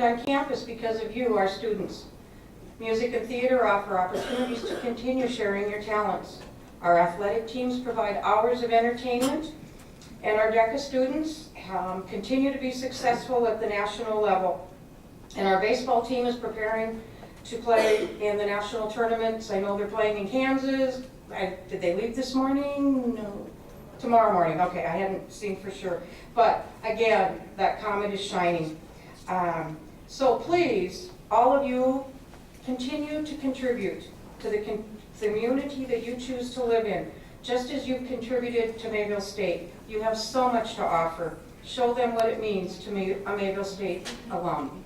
happened on campus because of you, our students. Music and theater offer opportunities to continue sharing your talents. Our athletic teams provide hours of entertainment, and our DECA students continue to be successful at the national level. And our baseball team is preparing to play in the national tournaments. I know they're playing in Kansas. Did they leave this morning? No. Tomorrow morning. Okay, I hadn't seen for sure. But again, that comet is shining. So please, all of you, continue to contribute to the community that you choose to live in, just as you've contributed to Mayville State. You have so much to offer. Show them what it means to be a Mayville State alum.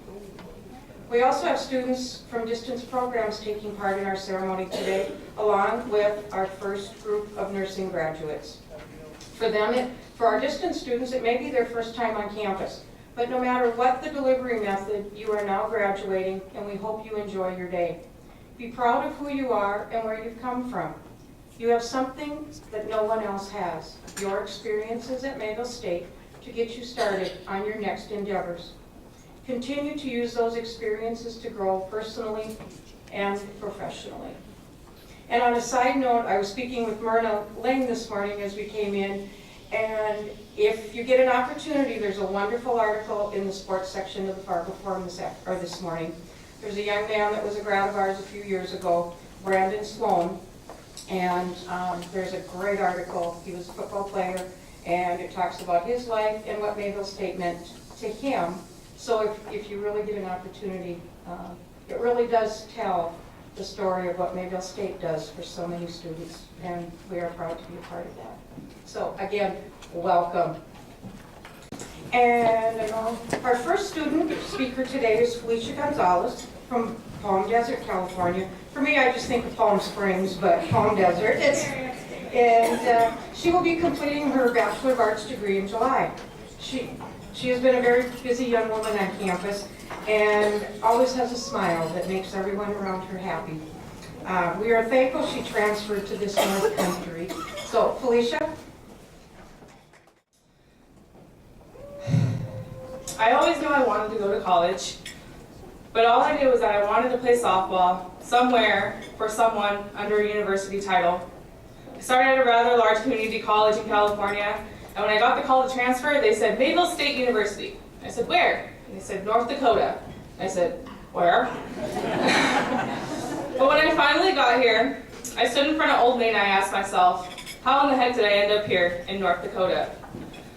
We also have students from distance programs taking part in our ceremony today, along with our first group of nursing graduates. For our distance students, it may be their first time on campus, but no matter what the delivery method, you are now graduating, and we hope you enjoy your day. Be proud of who you are and where you've come from. You have something that no one else has, your experiences at Mayville State, to get you started on your next endeavors. Continue to use those experiences to grow personally and professionally. And on a side note, I was speaking with Myrna Lang this morning as we came in, and if you get an opportunity, there's a wonderful article in the sports section of the Fargo Forum this morning. There's a young man that was a grad of ours a few years ago, Brandon Sloan, and there's a great article. He was a football player, and it talks about his life and what Mayville State meant to him. So if you really get an opportunity, it really does tell the story of what Mayville State does for so many students, and we are proud to be a part of that. So again, welcome. And our first student speaker today is Felicia Gonzales from Palm Desert, California. For me, I just think of Palm Springs, but Palm Desert. And she will be completing her Bachelor of Arts degree in July. She has been a very busy young woman on campus and always has a smile that makes everyone around her happy. We are thankful she transferred to this North Country. So, Felicia? I always knew I wanted to go to college, but all I knew was that I wanted to play softball somewhere for someone under a university title. I started at a rather large community college in California, and when I got the call to transfer, they said, Mayville State University. I said, where? And they said, North Dakota. I said, where? But when I finally got here, I stood in front of Old Main and I asked myself, how in the heck did I end up here in North Dakota?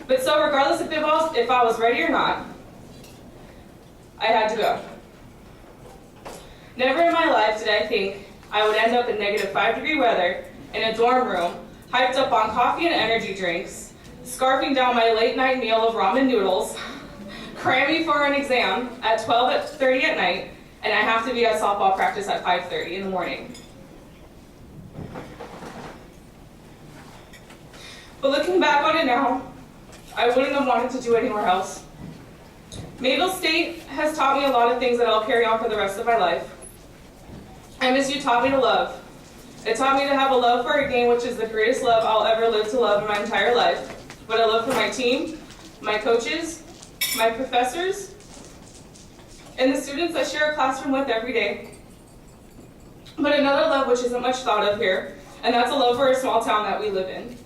But so regardless if I was ready or not, I had to go. Never in my life did I think I would end up in -5-degree weather in a dorm room, hyped up on coffee and energy drinks, scarfing down my late night meal of ramen noodles, cramming for an exam at 12:30 at night, and I have to be at softball practice at 5:30 in the morning. But looking back on it now, I wouldn't have wanted to do anywhere else. Mayville State has taught me a lot of things that I'll carry on for the rest of my life. MSU taught me to love. It taught me to have a love for a game, which is the greatest love I'll ever live to love in my entire life. But a love for my team, my coaches, my professors, and the students I share a classroom with every day. But another love which isn't much thought of here, and that's a love for a small town that we live in.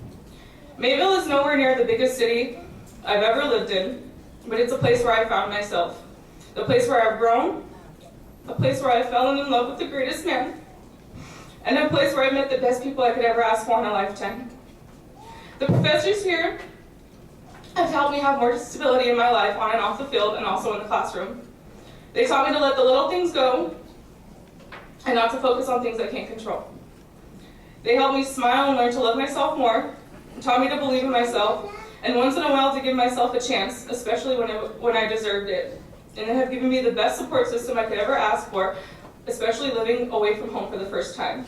Mayville is nowhere near the biggest city I've ever lived in, but it's a place where I found myself. The place where I've grown, a place where I fell in love with the greatest man, and a place where I met the best people I could ever ask for in a lifetime. The professors here have helped me have more stability in my life on and off the field and also in the classroom. They taught me to let the little things go and not to focus on things I can't control. They helped me smile and learn to love myself more, taught me to believe in myself, and once in a while to give myself a chance, especially when I deserved it. And they have given me the best support system I could ever ask for, especially living away from home for the first time.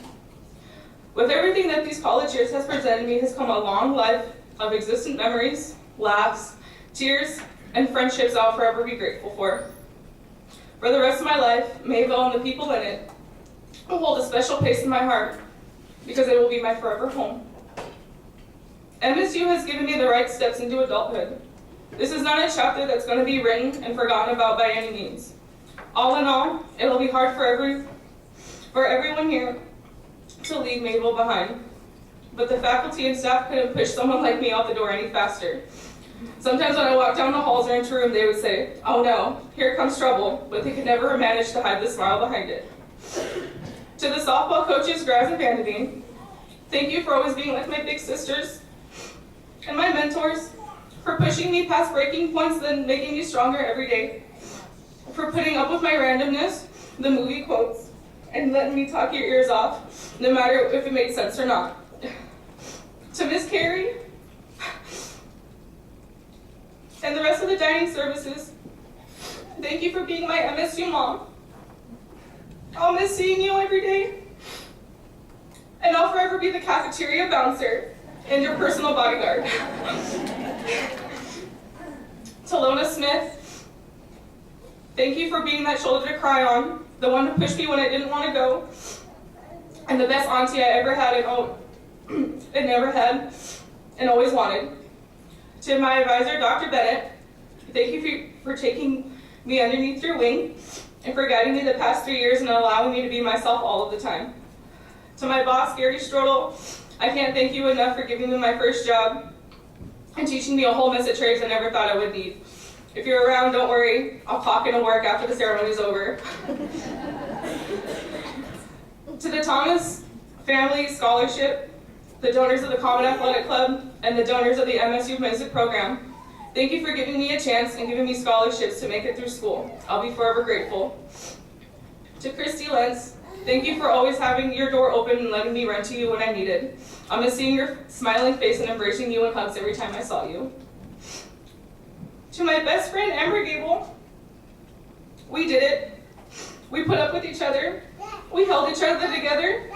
With everything that these college years has presented me has come a long life of existent memories, laughs, tears, and friendships I'll forever be grateful for. For the rest of my life, Mayville and the people in it will hold a special place in my heart because it will be my forever home. MSU has given me the right steps into adulthood. This is not a chapter that's going to be written and forgotten about by any means. All in all, it'll be hard for everyone here to leave Mayville behind. But the faculty and staff couldn't push someone like me out the door any faster. Sometimes when I walk down the halls or into a room, they would say, "Oh no, here comes trouble," but they could never manage to hide the smile behind it. To the softball coaches, Graz and Vanity, thank you for always being like my big sisters. And my mentors, for pushing me past breaking points and making me stronger every day. For putting up with my randomness, the movie quotes, and letting me talk your ears off, no matter if it made sense or not. To Miss Carey, and the rest of the dining services, thank you for being my MSU mom. I'll miss seeing you every day, and I'll forever be the cafeteria bouncer and your personal bodyguard. To Lona Smith, thank you for being that shoulder to cry on, the one to push me when I didn't want to go, and the best auntie I ever had and never had and always wanted. To my advisor, Dr. Bennett, thank you for taking me underneath your wing and for guiding me the past 3 years and allowing me to be myself all of the time. To my boss, Gary Strodel, I can't thank you enough for giving me my first job and teaching me a whole mess of trades I never thought I would need. If you're around, don't worry, I'll clock into work after the ceremony's over. To the Thomas Family Scholarship, the donors of the Common Athletic Club, and the donors of the MSU Music Program, thank you for giving me a chance and giving me scholarships to make it through school. I'll be forever grateful. To Christy Lentz, thank you for always having your door open and letting me run to you when I needed. I'll miss seeing your smiling face and embracing you in hugs every time I saw you. To my best friend, Amber Gable, we did it. We put up with each other. We held each other together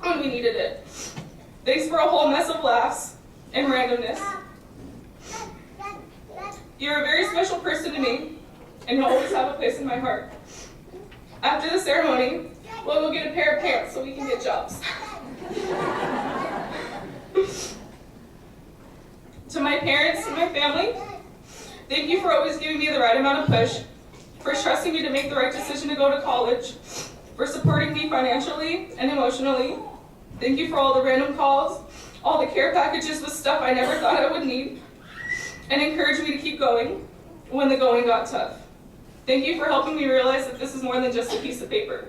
when we needed it. Thanks for a whole mess of laughs and randomness. You're a very special person to me, and you'll always have a place in my heart. After the ceremony, we'll go get a pair of pants so we can get jobs. To my parents and my family, thank you for always giving me the right amount of push, for trusting me to make the right decision to go to college, for supporting me financially and emotionally. Thank you for all the random calls, all the care packages with stuff I never thought I would need, and encouraged me to keep going when the going got tough. Thank you for helping me realize that this is more than just a piece of paper,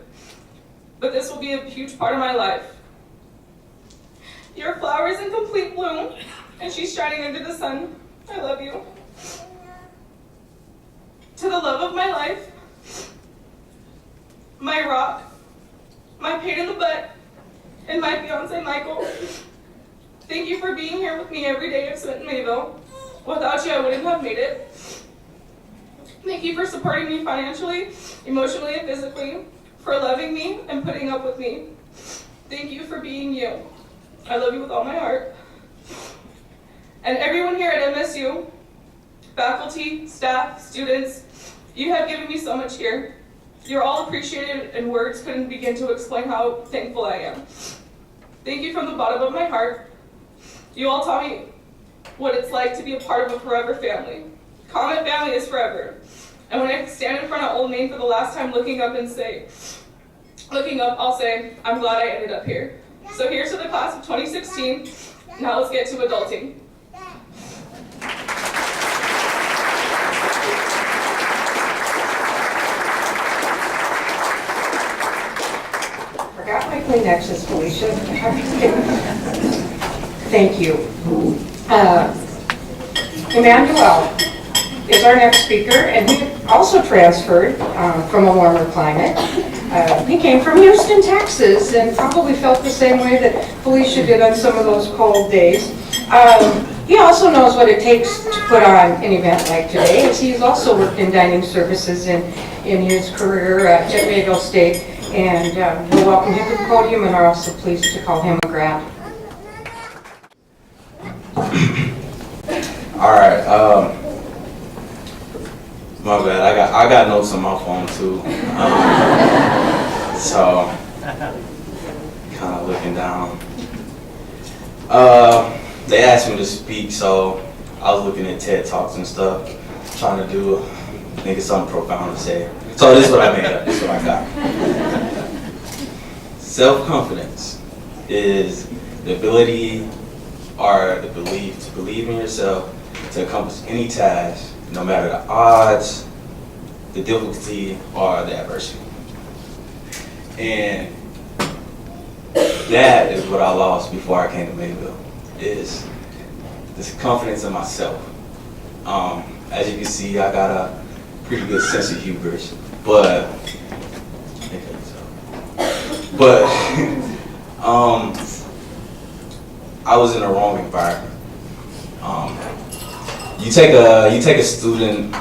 but this will be a huge part of my life. Your flower is in complete bloom, and she's shining under the sun. I love you. To the love of my life, my rock, my pain in the butt, and my fiance, Michael, thank you for being here with me every day I've spent in Mayville. Without you, I wouldn't have made it. Thank you for supporting me financially, emotionally, and physically, for loving me and putting up with me. Thank you for being you. I love you with all my heart. And everyone here at MSU, faculty, staff, students, you have given me so much here. You're all appreciated, and words couldn't begin to explain how thankful I am. Thank you from the bottom of my heart. You all taught me what it's like to be a part of a forever family. Common family is forever. And when I stand in front of Old Main for the last time looking up, I'll say, I'm glad I ended up here. So here's to the class of 2016. Now let's get to adulting. Forgot my Kleenexes, Felicia. Thank you. Emmanuel is our next speaker, and he also transferred from a warmer climate. He came from Houston, Texas, and probably felt the same way that Felicia did on some of those cold days. He also knows what it takes to put on an event like today, as he's also worked in dining services in his career at Mayville State. And we'll welcome him to the podium and are also pleased to call him a grad. All right, my bad. I got notes on my phone too, so kind of looking down. They asked me to speak, so I was looking at TED Talks and stuff, trying to do think it's something profound to say. So this is what I made up, this is what I got. Self-confidence is the ability or the belief to believe in yourself to accomplish any task, no matter the odds, the difficulty, or the adversity. And that is what I lost before I came to Mayville, is this confidence in myself. As you can see, I got a pretty good sense of humor, but I was in the wrong environment. You take a student,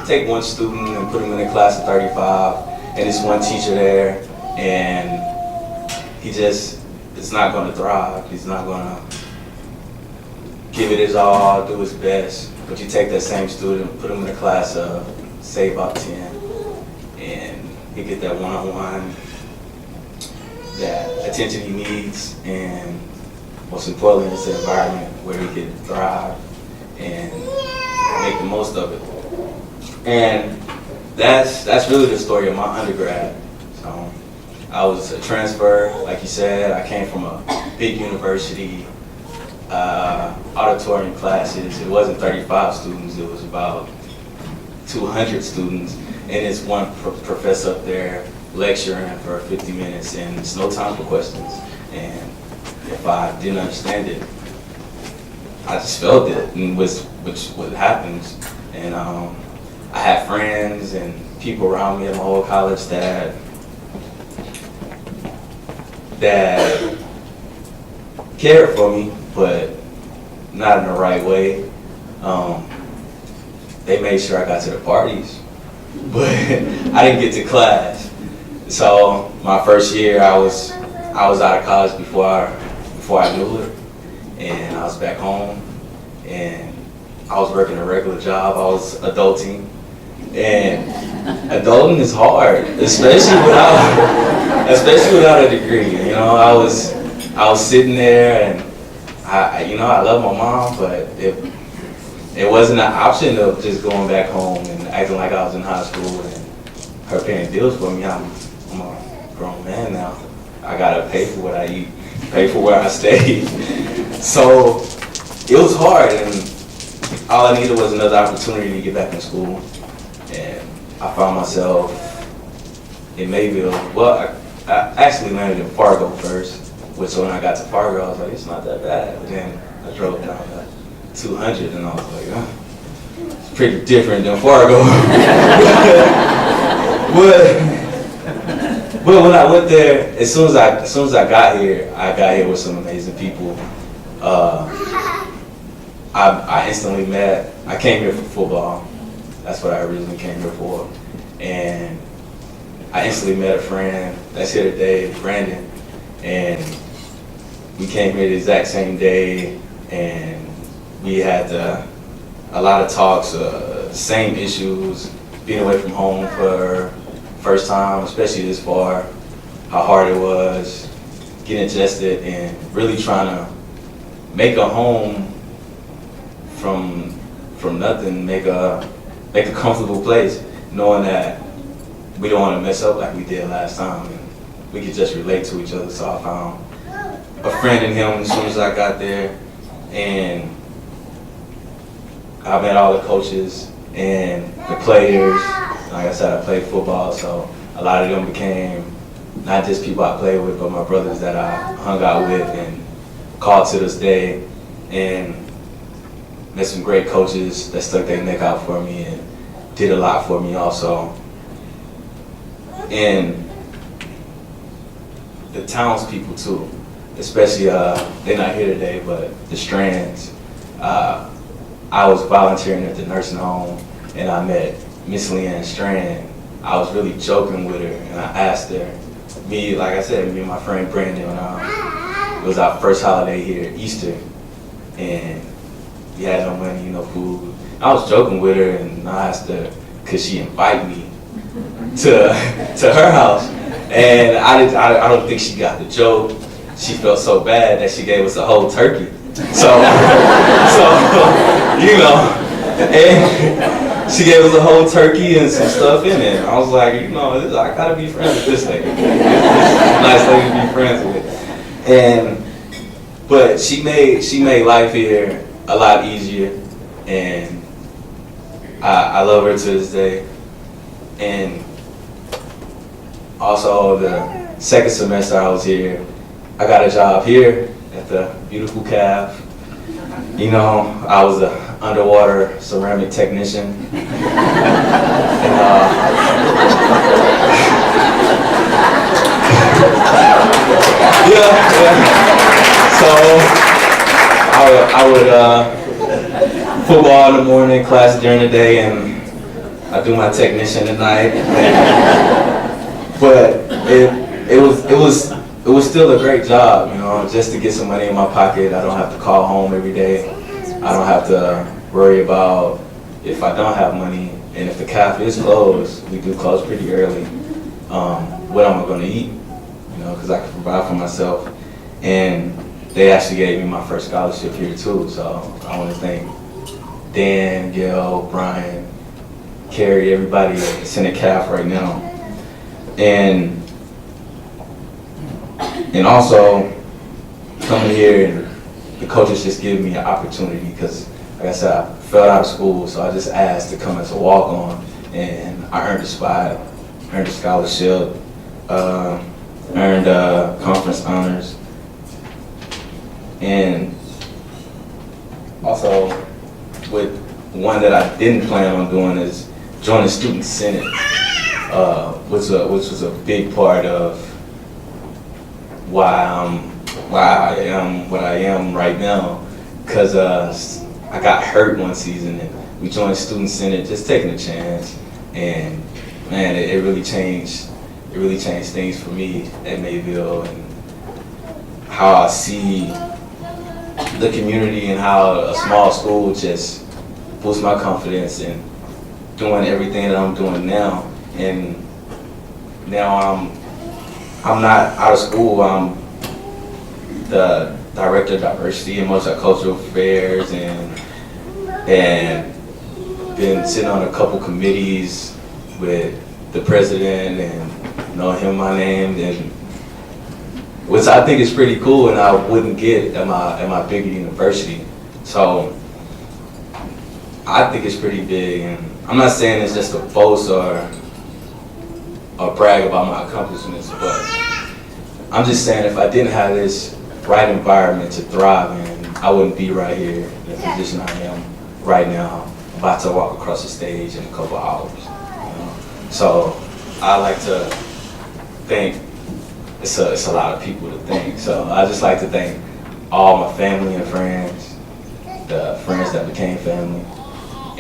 take one student and put him in a class of 35, and it's one teacher there, and he just is not going to thrive. He's not going to give it his all, do his best. But you take that same student, put him in a class of, say, about 10, and he get that one-on-one, that attention he needs, and most importantly, it's an environment where he can thrive and make the most of it. And that's really the story of my undergrad. So I was a transfer, like you said. I came from a big university, auditorium classes. It wasn't 35 students, it was about 200 students. And it's one professor up there lecturing for 50 minutes, and it's no time for questions. And if I didn't understand it, I just felt it, and which what happens. And I had friends and people around me at my whole college that cared for me, but not in the right way. They made sure I got to the parties, but I didn't get to class. So my first year, I was out of college before I knew it, and I was back home, and I was working a regular job. I was adulting, and adulting is hard, especially without a degree. You know, I was sitting there, and I love my mom, but it wasn't an option of just going back home and acting like I was in high school and her paying bills for me. I'm a grown man now. I gotta pay for what I eat, pay for where I stay. So it was hard, and all I needed was another opportunity to get back in school. And I found myself in Mayville. Well, I actually landed in Fargo first, which when I got to Fargo, I was like, it's not that bad. But then I drove down to 200, and I was like, oh, it's pretty different than Fargo. But when I went there, as soon as I got here with some amazing people. I instantly met. I came here for football. That's what I originally came here for, and I instantly met a friend that's here today, Brandon, and we came here the exact same day, and we had a lot of talks, same issues, being away from home for first time, especially this far, how hard it was, getting adjusted, and really trying to make a home from nothing, make a comfortable place, knowing that we don't want to mess up like we did last time, and we could just relate to each other. So I found a friend in him as soon as I got there, and I met all the coaches and the players. Like I said, I played football, so a lot of them became not just people I played with, but my brothers that I hung out with and called to this day, and met some great coaches that stuck their neck out for me and did a lot for me also. And the townspeople too, especially, they're not here today, but the Strands. I was volunteering at the nursing home, and I met Miss Leanne Strand. I was really joking with her, and I asked her, like I said, me and my friend Brandon, it was our first holiday here, Easter, and we had no money, no food. I was joking with her, and I asked her, could she invite me to her house? And I don't think she got the joke. She felt so bad that she gave us a whole turkey. So you know, She gave us a whole turkey and some stuff in it. I was like, you know, I gotta be friends with this lady. This is a nice lady to be friends with. But she made life here a lot easier, and I love her to this day. And also the second semester I was here, I got a job here at the beautiful Cave. You know, I was an underwater ceramic technician. And, So I would football in the morning, class during the day, and I do my technician at night. But it was still a great job, you know, just to get some money in my pocket. I don't have to call home every day. I don't have to worry about if I don't have money, and if the cafe is closed, we do close pretty early, what am I going to eat, you know, because I can provide for myself. And they actually gave me my first scholarship here too, so I want to thank Dan, Gail, Brian, Carrie, everybody that's in the CAF right now. And also coming here, and the coaches just give me an opportunity because, like I said, I fell out of school, so I just asked to come as a walk-on, and I earned a spot, earned a scholarship, earned conference honors, and also with one that I didn't plan on doing is join the Student Senate, which was a big part of why I am what I am right now, because I got hurt one season and we joined Student Senate, just taking a chance, and man, it really changed things for me at Mayville, and how I see the community and how a small school just boosts my confidence in doing everything that I'm doing now. And now I'm not out of school. I'm the director of diversity and multicultural affairs, and been sitting on a couple committees with the president and know him by name, and which I think is pretty cool, and I wouldn't get at my bigger university. So I think it's pretty big, and I'm not saying it's just a boast or brag about my accomplishments, but I'm just saying if I didn't have this right environment to thrive in, I wouldn't be right here in the position I am right now, about to walk across the stage in a couple hours. You know? So I like to thank, it's a lot of people to thank, so I just like to thank all my family and friends, the friends that became family,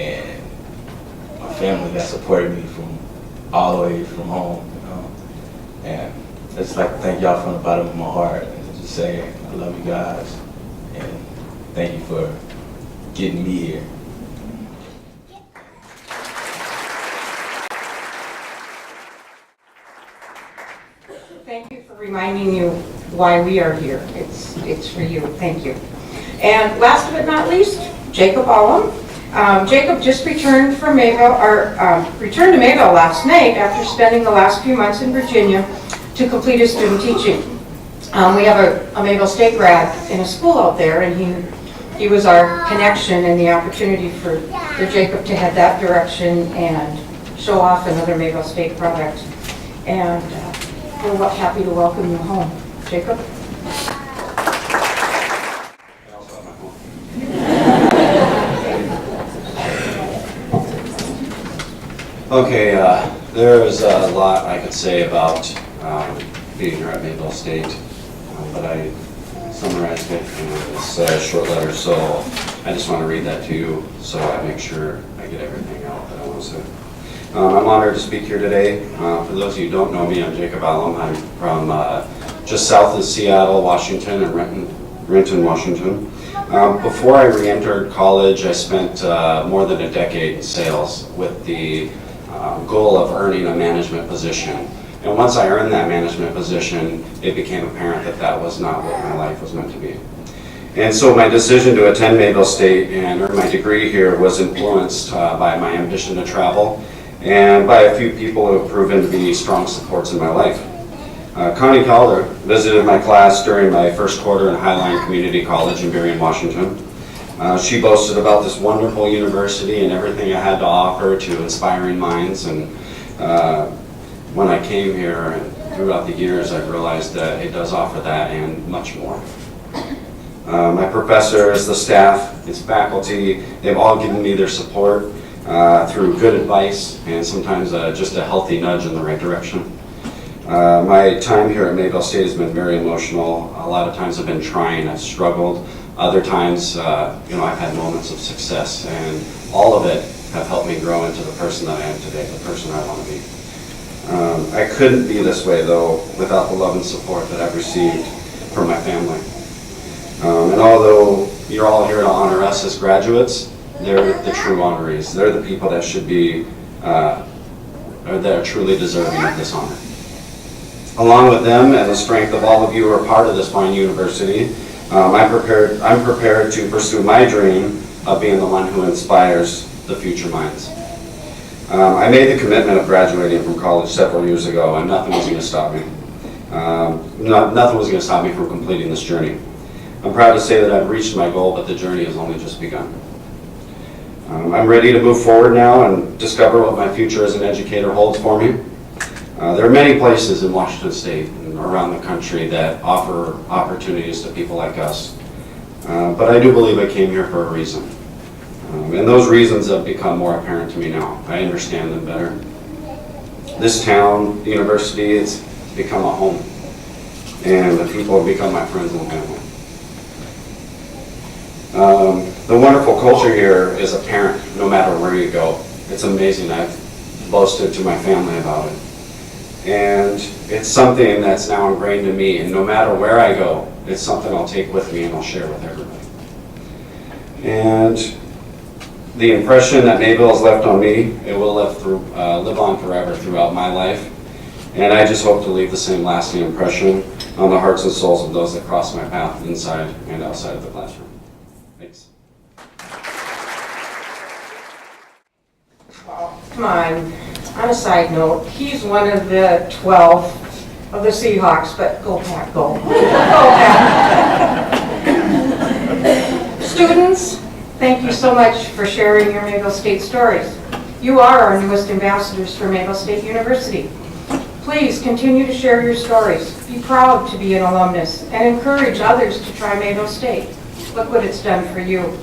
and my family that supported me from all the way from home, you know. And I just like to thank y'all from the bottom of my heart, and just say I love you guys, and thank you for getting me here. Thank you for reminding you why we are here. It's for you. Thank you. And last but not least, Jacob Allam. Jacob just returned from Mayville, returned to Mayville last night after spending the last few months in Virginia to complete his student teaching. We have a Mayville State grad in a school out there, and he was our connection and the opportunity for Jacob to head that direction and show off another Mayville State product. And we're happy to welcome you home. Jacob? Okay, there is a lot I could say about being here at Mayville State, but I summarized it in this short letter, so I just want to read that to you so I make sure I get everything out that I want to say. I'm honored to speak here today. For those of you who don't know me, I'm Jacob Allam. I'm from just south of Seattle, Washington, and Renton, Washington. Before I re-entered college, I spent more than a decade in sales with the goal of earning a management position. And once I earned that management position, it became apparent that that was not what my life was meant to be. And so my decision to attend Mayville State and earn my degree here was influenced by my ambition to travel and by a few people who have proven to be strong supports in my life. Connie Calder visited my class during my first quarter in Highline Community College in Burien, Washington. She boasted about this wonderful university and everything it had to offer to inspiring minds. And when I came here and throughout the years, I've realized that it does offer that and much more. My professors, the staff, its faculty, they've all given me their support through good advice and sometimes just a healthy nudge in the right direction. My time here at Mayville State has been very emotional. A lot of times I've been trying, I've struggled. Other times, I've had moments of success, and all of it have helped me grow into the person that I am today, the person I want to be. I couldn't be this way, though, without the love and support that I've received from my family. And although you're all here to honor us as graduates, they're the true honorees. They're the people that should be, or that are truly deserving of this honor. Along with them and the strength of all of you who are part of this fine university, I'm prepared to pursue my dream of being the one who inspires the future minds. I made the commitment of graduating from college several years ago, and nothing was going to stop me. Nothing was going to stop me from completing this journey. I'm proud to say that I've reached my goal, but the journey has only just begun. I'm ready to move forward now and discover what my future as an educator holds for me. There are many places in Washington State and around the country that offer opportunities to people like us. But I do believe I came here for a reason. And those reasons have become more apparent to me now. I understand them better. This town, the university, it's become a home. And the people have become my friends and family. The wonderful culture here is apparent no matter where you go. It's amazing. I've boasted to my family about it. And it's something that's now ingrained in me, and no matter where I go, it's something I'll take with me and I'll share with everybody. And the impression that Mayville has left on me, it will live on forever throughout my life. And I just hope to leave the same lasting impression on the hearts and souls of those that cross my path inside and outside of the classroom. Thanks. Come on. On a side note, he's one of the 12 of the Seahawks, but go Pack, go. Go Pack. Students, thank you so much for sharing your Mayville State stories. You are our newest ambassadors for Mayville State University. Please continue to share your stories. Be proud to be an alumnus and encourage others to try Mayville State. Look what it's done for you.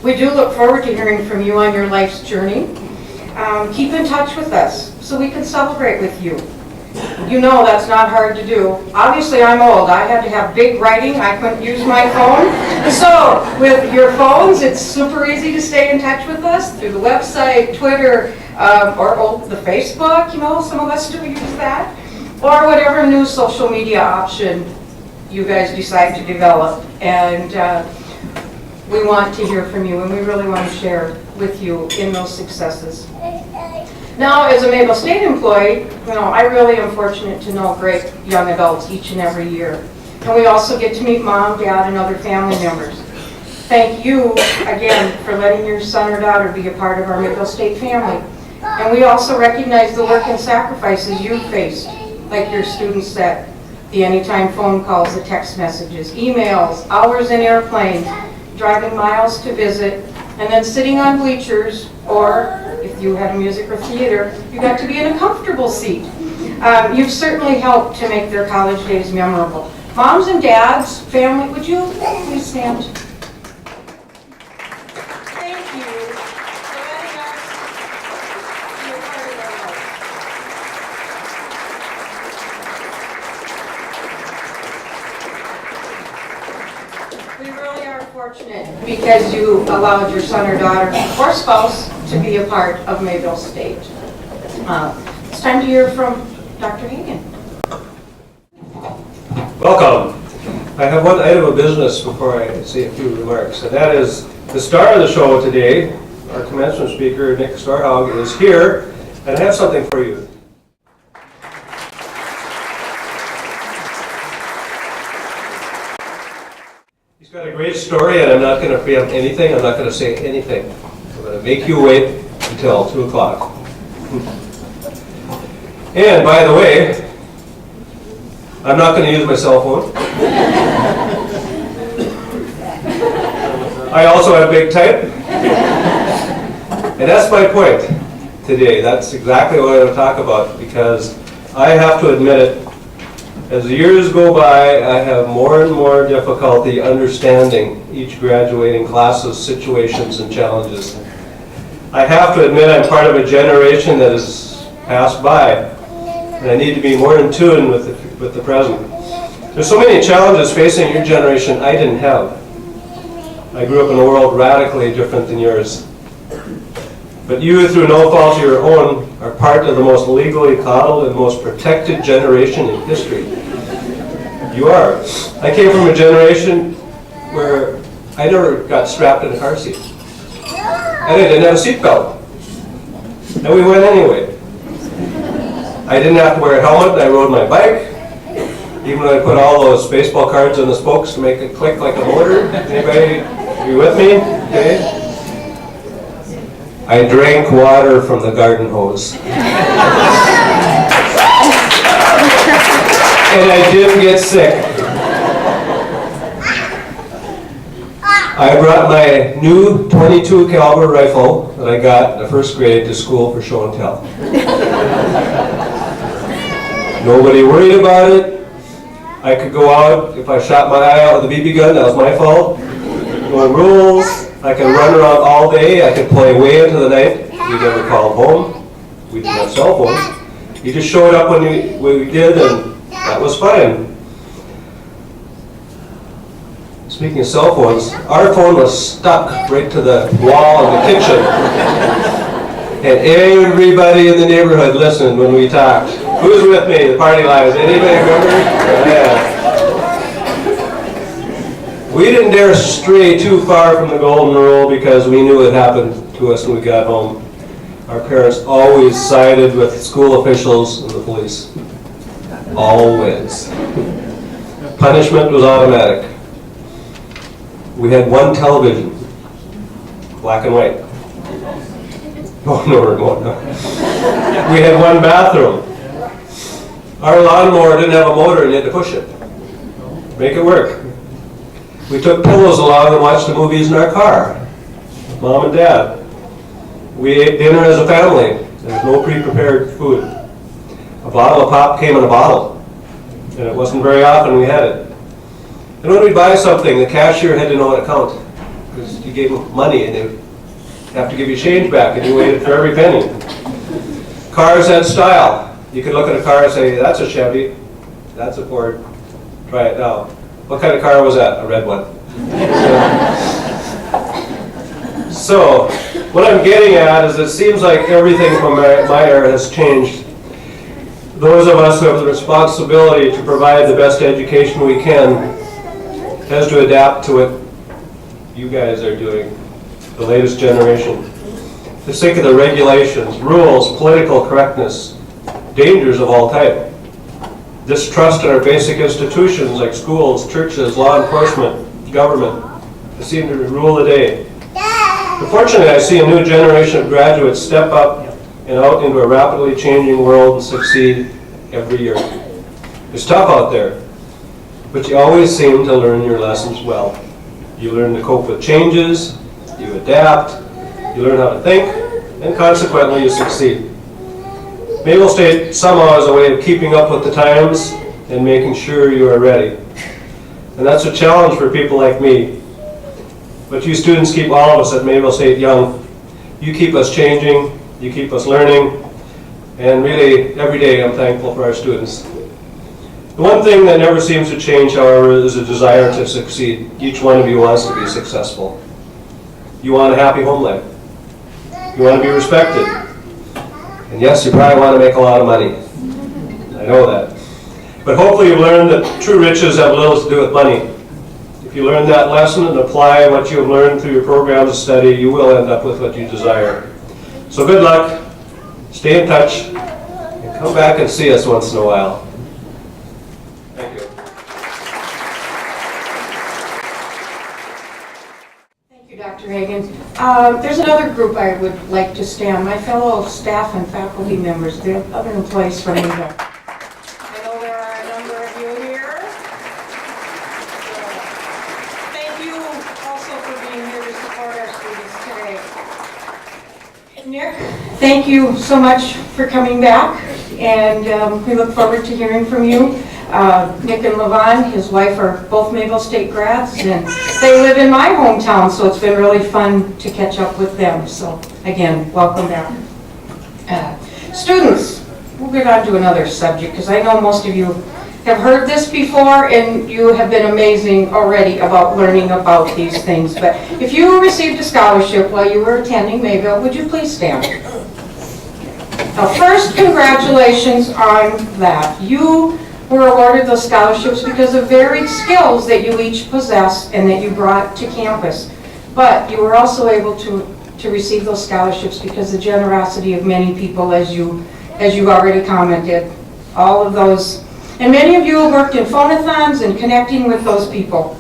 We do look forward to hearing from you on your life's journey. Keep in touch with us so we can celebrate with you. You know that's not hard to do. Obviously I'm old. I had to have big writing. I couldn't use my phone. So with your phones, it's super easy to stay in touch with us through the website, Twitter, or the Facebook. Some of us do use that. Or whatever new social media option you guys decide to develop. And we want to hear from you, and we really want to share with you in those successes. Now, as a Mayville State employee, I really am fortunate to know great young adults each and every year. And we also get to meet mom, dad, and other family members. Thank you again for letting your son or daughter be a part of our Mayville State family. And we also recognize the work and sacrifices you've faced, like your students said, the anytime phone calls, the text messages, emails, hours in airplanes, driving miles to visit, and then sitting on bleachers, or if you had music or theater, you got to be in a comfortable seat. You've certainly helped to make their college days memorable. Moms and dads, family, would you please stand? Thank you for letting us be a part of our lives. We really are fortunate because you allowed your son or daughter or spouse to be a part of Mayville State. It's time to hear from Dr. Hagen. Welcome. I have one item of business before I say a few remarks, and that is the star of the show today. Our commencement speaker, Nick Starhog, is here, and I have something for you. He's got a great story, and I'm not going to preempt anything. I'm not going to say anything. I'm going to make you wait until 2 o'clock. And by the way, I'm not going to use my cell phone. I also have big type. And that's my point today. That's exactly what I'm going to talk about, because I have to admit it. As the years go by, I have more and more difficulty understanding each graduating class's situations and challenges. I have to admit I'm part of a generation that has passed by, and I need to be more in tune with the present. There's so many challenges facing your generation I didn't have. I grew up in a world radically different than yours. But you, through no fault of your own, are part of the most legally coddled and most protected generation in history. You are. I came from a generation where I never got strapped in a car seat. And I didn't have a seatbelt. And we went anyway. I didn't have to wear a helmet, and I rode my bike. Even when I put all those baseball cards on the spokes to make it click like a motor. Anybody, are you with me? Okay. I drank water from the garden hose. And I didn't get sick. I brought my new .22 caliber rifle that I got in the first grade to school for show and tell. Nobody worried about it. I could go out, if I shot my eye out with a BB gun, that was my fault. No rules. I could run around all day. I could play way into the night. We never called home. We didn't have cell phones. You just showed up when we did, and that was fine. Speaking of cell phones, our phone was stuck right to the wall of the kitchen. And everybody in the neighborhood listened when we talked. Who's with me? The party lines. Anybody remember? Yeah. We didn't dare stray too far from the golden rule because we knew it happened to us when we got home. Our parents always sided with school officials and the police. Always. Punishment was automatic. We had one television, black and white. Oh, no remote, no. We had one bathroom. Our lawnmower didn't have a motor and you had to push it. Make it work. We took pillows along and watched the movies in our car. Mom and Dad. We ate dinner as a family. There was no pre-prepared food. A bottle of pop came in a bottle. And it wasn't very often we had it. And when we'd buy something, the cashier had to know how to count. Because you gave them money and they'd have to give you change back and you waited for every penny. Cars had style. You could look at a car and say, that's a Chevy, that's a Ford, try it now. What kind of car was that? A red one. So, what I'm getting at is it seems like everything from my era has changed. Those of us who have the responsibility to provide the best education we can has to adapt to what you guys are doing, the latest generation. Just think of the regulations, rules, political correctness, dangers of all type. Distrust in our basic institutions like schools, churches, law enforcement, government. They seem to rule the day. Unfortunately, I see a new generation of graduates step up and out into a rapidly changing world and succeed every year. It's tough out there, but you always seem to learn your lessons well. You learn to cope with changes, you adapt, you learn how to think, and consequently you succeed. Mayville State somehow is a way of keeping up with the times and making sure you are ready. And that's a challenge for people like me. But you students keep all of us at Mayville State young. You keep us changing, you keep us learning, and really every day I'm thankful for our students. The one thing that never seems to change, however, is a desire to succeed. Each one of you wants to be successful. You want a happy home life. You want to be respected. And yes, you probably want to make a lot of money. I know that. But hopefully you've learned that true riches have little to do with money. If you learn that lesson and apply what you have learned through your programs of study, you will end up with what you desire. So good luck, stay in touch, and come back and see us once in a while. Thank you. Dr. Hagen. There's another group I would like to stand, my fellow staff and faculty members, the other employees from Mayville. I know there are a number of you here. Thank you also for being here to support our students today. Nick, thank you so much for coming back, and we look forward to hearing from you. Nick and Levon, his wife, are both Mayville State grads, and they live in my hometown, so it's been really fun to catch up with them. So again, welcome back. Students, we'll get on to another subject, because I know most of you have heard this before, and you have been amazing already about learning about these things. But if you received a scholarship while you were attending Mayville, would you please stand? Now first, congratulations on that. You were awarded those scholarships because of varied skills that you each possess and that you brought to campus. But you were also able to receive those scholarships because of the generosity of many people, as you already commented. All of those, and many of you have worked in phone-a-thons and connecting with those people.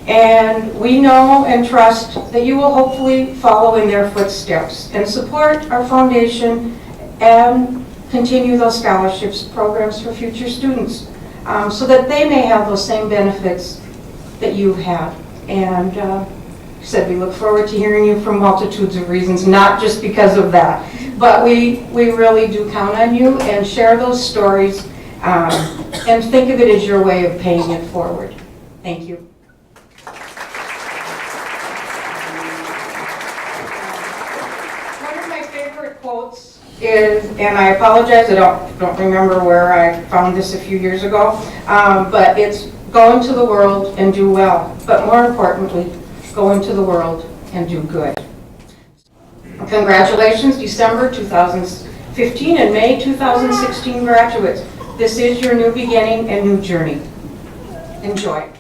And we know and trust that you will hopefully follow in their footsteps and support our foundation and continue those scholarships programs for future students, so that they may have those same benefits that you've had. And said we look forward to hearing you for multitudes of reasons, not just because of that, but we really do count on you, and share those stories, and think of it as your way of paying it forward. Thank you. One of my favorite quotes is, and I apologize, I don't remember where I found this a few years ago, but it's go into the world and do well, but more importantly, go into the world and do good. Congratulations, December 2015 and May 2016 graduates. This is your new beginning and new journey. Enjoy.